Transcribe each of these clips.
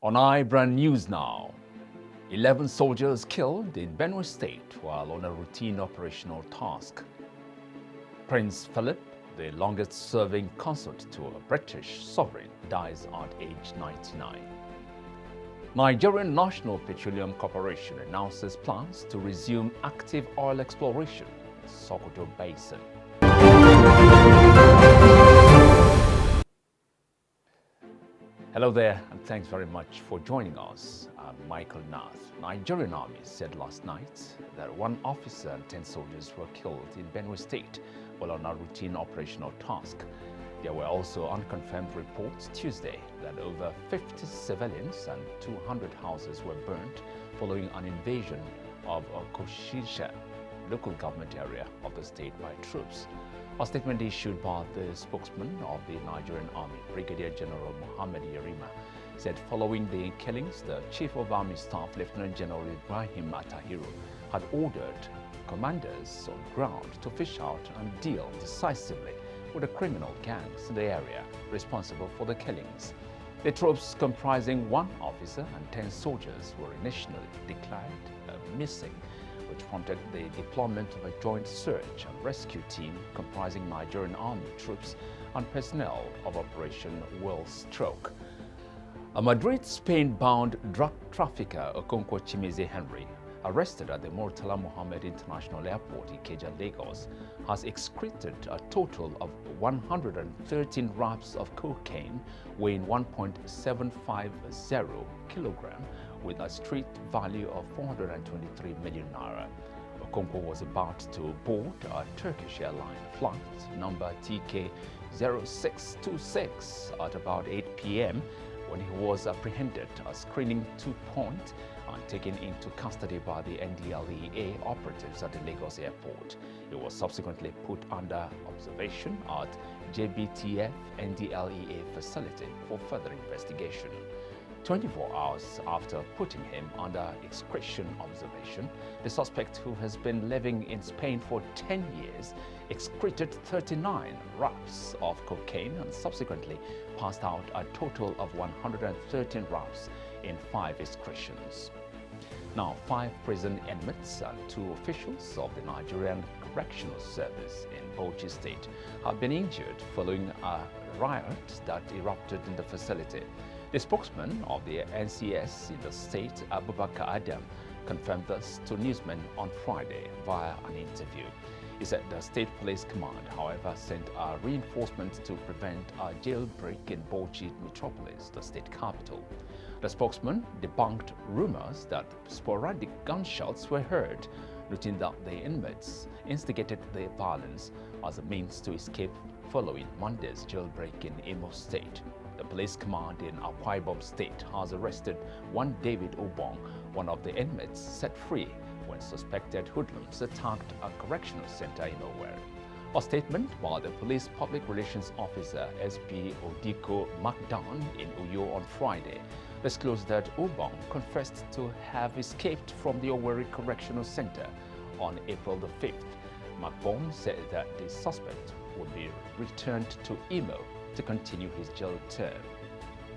On iBrand News now, 11 soldiers killed in Benue State while on a routine operational task. Prince Philip, the longest-serving consort to a British sovereign, dies at age 99. Nigerian National Petroleum Corporation announces plans to resume active oil exploration in Sokoto Basin. Hello there, and thanks very much for joining us. I'm Michael Nath. Nigerian Army said last night that 1 officer and 10 soldiers were killed in Benue State while on a routine operational task. There were also unconfirmed reports Tuesday that over 50 civilians and 200 houses were burnt following an invasion of Okoshisha, local government area of the state, by troops. A statement issued by the spokesman of the Nigerian Army, Brigadier General Mohammed Yerima, said following the killings, the Chief of Army Staff, Lieutenant General Ibrahim Atahiru, had ordered commanders on ground to fish out and deal decisively with the criminal gangs in the area responsible for the killings. The troops, comprising 1 officer and 10 soldiers, were initially declared missing, which prompted the deployment of a joint search and rescue team comprising Nigerian Army troops and personnel of Operation Wellstroke. A Madrid, Spain-bound drug trafficker, Okonkwo Chimeze Henry, arrested at the Murtala Mohammed International Airport, Ikeja, Lagos, has excreted a total of 113 wraps of cocaine weighing 1.750 kilogram with a street value of 423 million naira. Okonkwo was about to board a Turkish airline flight number TK0626 at about 8 p.m. when he was apprehended at screening 2 point and taken into custody by the NDLEA operatives at the Lagos airport. He was subsequently put under observation at JBTF NDLEA facility for further investigation. 24 hours after putting him under discretion observation, the suspect, who has been living in Spain for 10 years, excreted 39 wraps of cocaine and subsequently passed out a total of 113 wraps in 5 excretions. Now, 5 prison inmates and 2 officials of the Nigerian Correctional Service in Bauchi State have been injured following a riot that erupted in the facility. The spokesman of the NCS in the state, Abubakar Adam, confirmed this to newsmen on Friday via an interview. He said the State Police Command, however, sent a reinforcement to prevent a jailbreak in Bauchi metropolis, the state capital. The spokesman debunked rumors that sporadic gunshots were heard, noting that the inmates instigated the violence as a means to escape following Monday's jailbreak in Imo State. The police command in Akwa Ibom State has arrested one David Obong, one of the inmates set free when suspected hoodlums attacked a correctional center in Owerri. A statement by the police public relations officer SP Odiko Makdan in Uyo on Friday disclosed that Obong confessed to have escaped from the Owerri Correctional Center on April the 5th. Makbon said that the suspect would be returned to Imo to continue his jail term.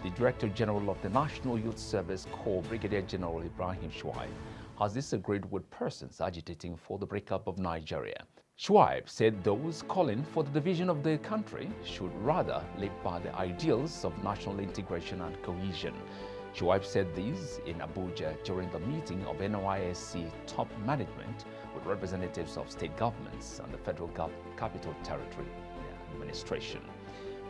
The Director General of the National Youth Service Corps, Brigadier General Ibrahim Shuaib, has disagreed with persons agitating for the breakup of Nigeria. Shuaib said those calling for the division of the country should rather live by the ideals of national integration and cohesion. Shuaib said this in Abuja during the meeting of NYSC top management with representatives of state governments and the Federal Capital Territory administration.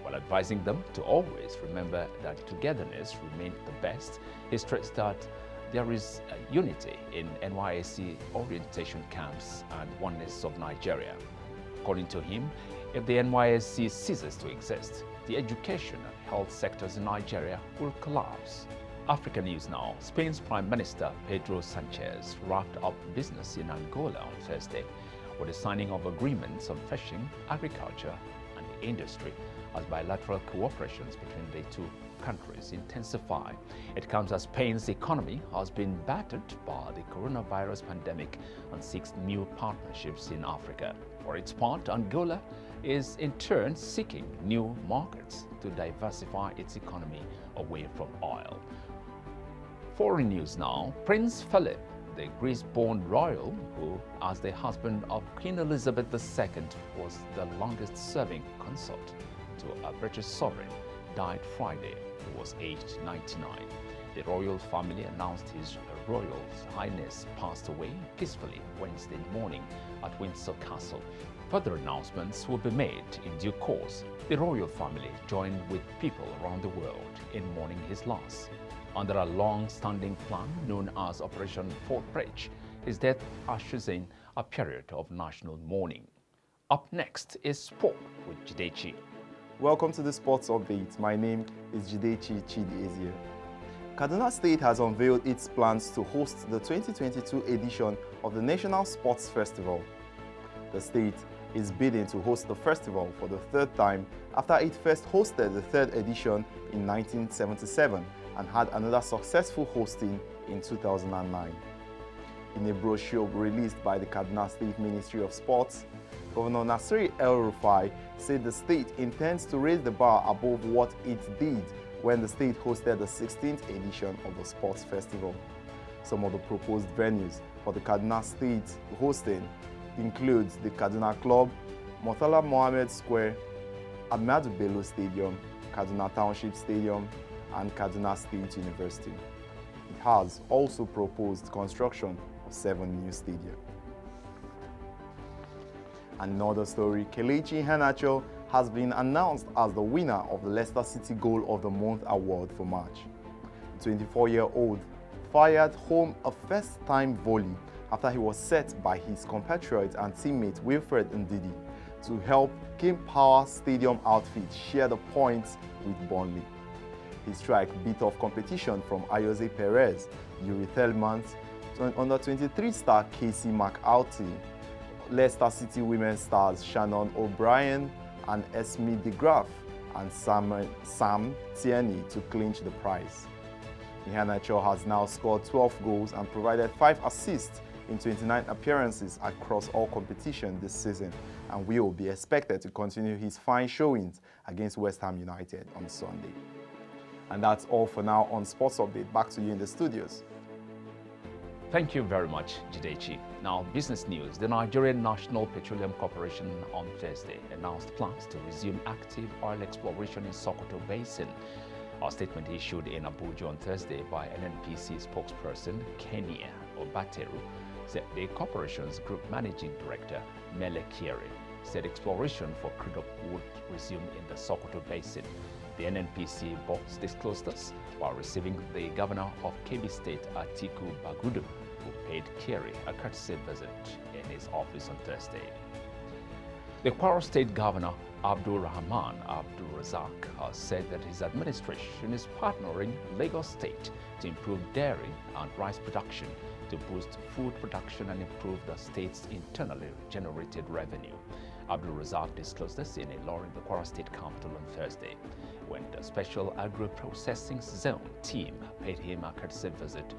While advising them to always remember that togetherness remains the best, he stressed that there is unity in NYSC orientation camps and oneness of Nigeria. According to him, if the NYSC ceases to exist, the education and health sectors in Nigeria will collapse. African news now. Spain's Prime Minister Pedro Sanchez wrapped up business in Angola on Thursday with the signing of agreements on fishing, agriculture, and industry as bilateral cooperations between the 2 countries intensify. It comes as Spain's economy has been battered by the coronavirus pandemic and seeks new partnerships in Africa. For its part, Angola is in turn seeking new markets to diversify its economy away from oil. Foreign news now. Prince Philip, the Greece-born royal who, as the husband of Queen Elizabeth II, was the longest-serving consort to a British sovereign, died Friday. He was aged 99. The royal family announced His Royal Highness passed away peacefully Wednesday morning at Windsor Castle. Further announcements will be made in due course. The royal family joined with people around the world in mourning his loss. Under a long-standing plan known as Operation Fortbridge, his death ushers in a period of national mourning. Up next is Sport with Jidechi. Welcome to the Sports Update. My name is Jidechi Chidi. Kaduna State has unveiled its plans to host the 2022 edition of the National Sports Festival. The state is bidding to host the festival for the third time after it first hosted the third edition in 1977 and had another successful hosting in 2009. In a brochure released by the Kaduna State Ministry of Sports, Governor Nasiri El-Rufai said the state intends to raise the bar above what it did when the state hosted the 16th edition of the Sports Festival. Some of the proposed venues for the Kaduna State hosting includes the Kaduna Club, Murtala Mohammed Square, Ahmadu Bello Stadium, Kaduna Township Stadium, and Kaduna State University. It has also proposed construction of 7 new stadia. Another story, Kelechi Iheanacho has been announced as the winner of the Leicester City Goal of the Month award for March. The 24-year-old fired home a first-time volley after he was set by his compatriot and teammate Wilfred Ndidi to help King Power Stadium outfit share the points with Burnley. His strike beat off competition from Ayoze Perez, Yuri Thelmans, under-23 star Casey McAulty, Leicester City women's stars Shannon O'Brien and Esme DeGraff, and Sam Tierney to clinch the prize. Iheanacho has now scored 12 goals and provided 5 assists in 29 appearances across all competitions this season, and will be expected to continue his fine showings against West Ham United on Sunday. And that's all for now on Sports Update. Back to you in the studios. Thank you very much, Jidechi. Now, business news. The Nigerian National Petroleum Corporation on Thursday announced plans to resume active oil exploration in Sokoto Basin. A statement issued in Abuja on Thursday by NNPC spokesperson Kenya Obateru said the corporation's group managing director, Mele Kieri, said exploration for crude oil would resume in the Sokoto Basin. The NNPC boss disclosed this while receiving the governor of Kebbi State, Atiku Bagudu, who paid Kieri a courtesy visit in his office on Thursday. The Kwara State Governor, Abdul Rahman Abdul Razak, has said that his administration is partnering Lagos State to improve dairy and rice production to boost food production and improve the state's internally generated revenue. Abdul Razak disclosed this in a law in the Kwara State capital on Thursday, when the Special Agro-Processing Zone team paid him a courtesy visit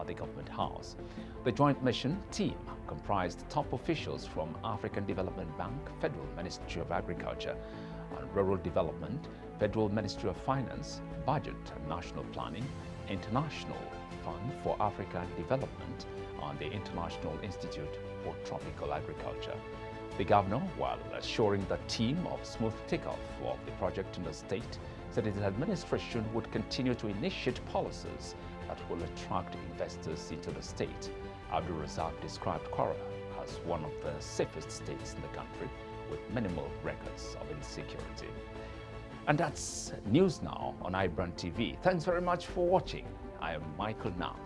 at the government house. The joint mission team comprised top officials from African Development Bank, Federal Ministry of Agriculture and Rural Development, Federal Ministry of Finance, Budget and National Planning, International Fund for African Development, and the International Institute for Tropical Agriculture. The governor, while assuring the team of smooth takeoff of the project in the state, said his administration would continue to initiate policies that will attract investors into the state. Abdul Razak described Kwara as one of the safest states in the country with minimal records of insecurity. And that's news now on iBrandTV. Thanks very much for watching. I am Michael Now.